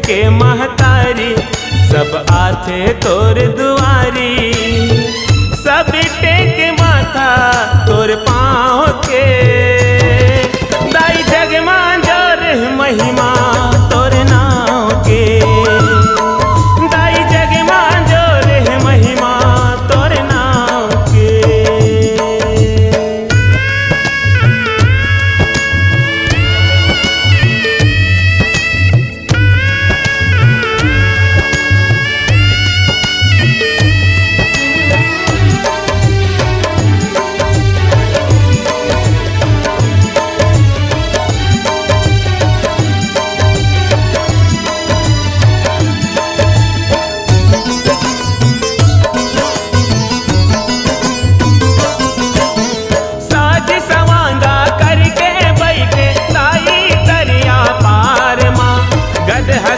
के महतारी सब आथे तोर दुआरी, सब टेक माथा तोर पाँव के। दाई जग मां जोर महिमा तोर नाव के, दाई जग मां जोर महिमा तोर नाव के।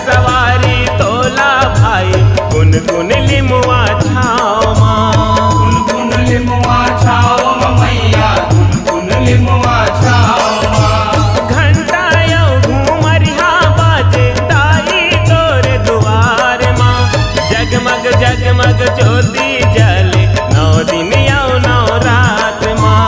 सवारी तोला भाई कुन कुन लिमुआ छाओ माँ, कुन कुन लिमुआ छाओ मैया, कुन कुन लिमुआ छाओ माँ। घंटा यो घूमरिया बाजे दाई तोर दुआर माँ, जगमग जगमग ज्योति जले 9 दिन यो 9 रात माँ।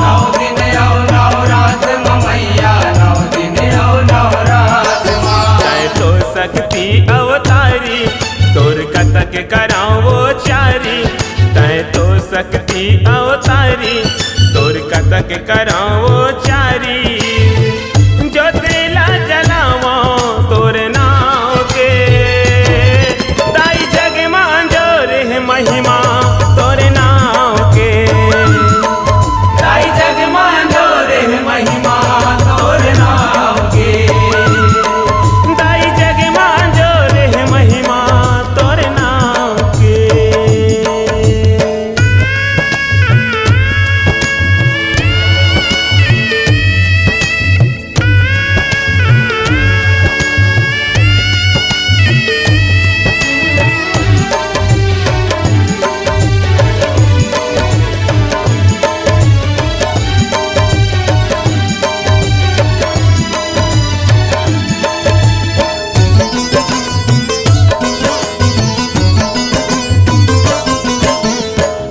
9 दिन यो 9 रात मैया, 9 दिन यो 9 रात माँ। तै तो शक्ति अवतारी तोर कतक कराओ वो चारी, तै तो शक्ति अवतारी तोर कतक कराओ वो चारी। जो तेला जलावो तोर नाव के, दाई जग मां जोर महिमा तोर नाव के। दाई जग मां जोर महिमा तोर नाव के। दाई जग मां जोर महिमा तोर नाव के।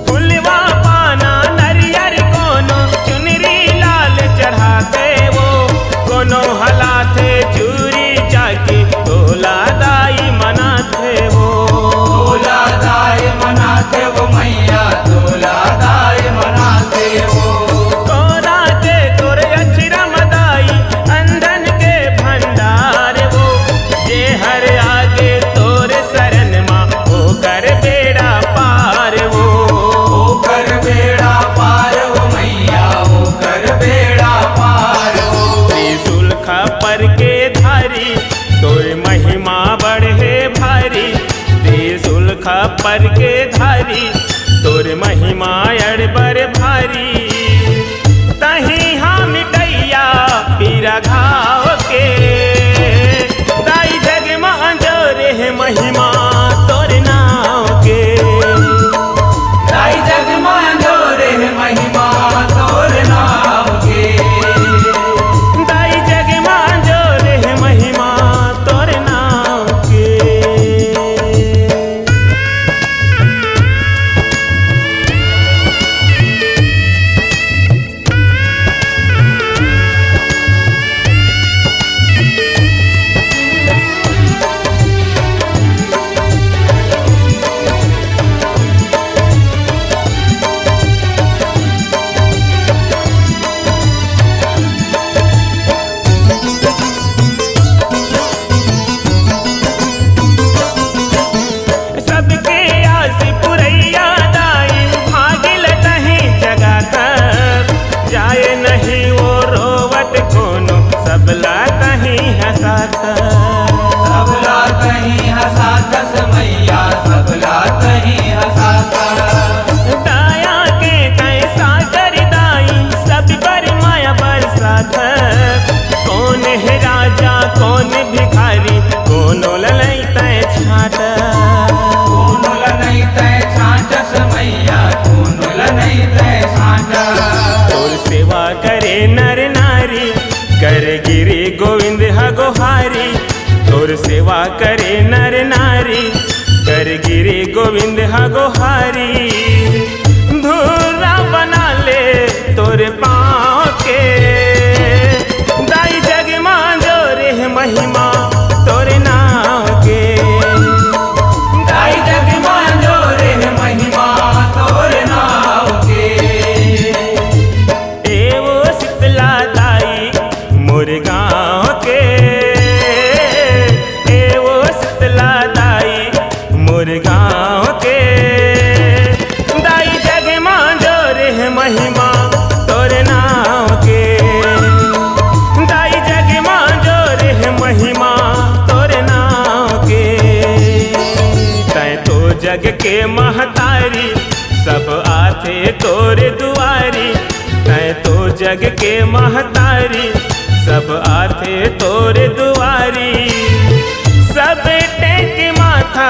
फुलवा पाना नरियर कोनो चुनरी लाल चढ़ाते वो, कोनो हलाथे चूरी जाके तोला दाई मनाथे वो। तोला दाई मनाते वो मैया, तोला दाई मनाते वो। तोरा के तोर अचरम दाई अंधन के भंडार वो, जे हर आगे तोर शरण माँ वो कर बेड़ा पार वो। कर बेड़ा पार वो मैया, वो कर बेड़ा पार वो। त्रिशूल खपर के धारी तोर महिमा बढ़े भारी, त्रिशूल खपर के धारी तोर महिमा अड़बर भारी। तहीं हम मिटैया पीरा घाव के, दाई जग मां जोरे महिमा तोर नाव के। दाई जग मां जोर महिमा तोर नाव के। दाई जग मां जोरे महिमा तोर नाव के। गिरी गोविंद हगोहारी धूरा बना ले तोरे पाँव के दाई जग मांजो रे महिमा तोरे नाम के दाई जग मांजो रे महिमा तोरे नाम के एवो शीतला दाई मोर गाँव के एवो शीतला दाई मोर गाँव के दाई जग मांजो रे महिमा तोरे नाम के दाई जग मांजो रे महिमा तोरे नाम के तै तो जग के महतारी सब आथे तोरे दुआरी तै तो जग के महतारी सब आथे तोरे दुआरी सब टेक माथा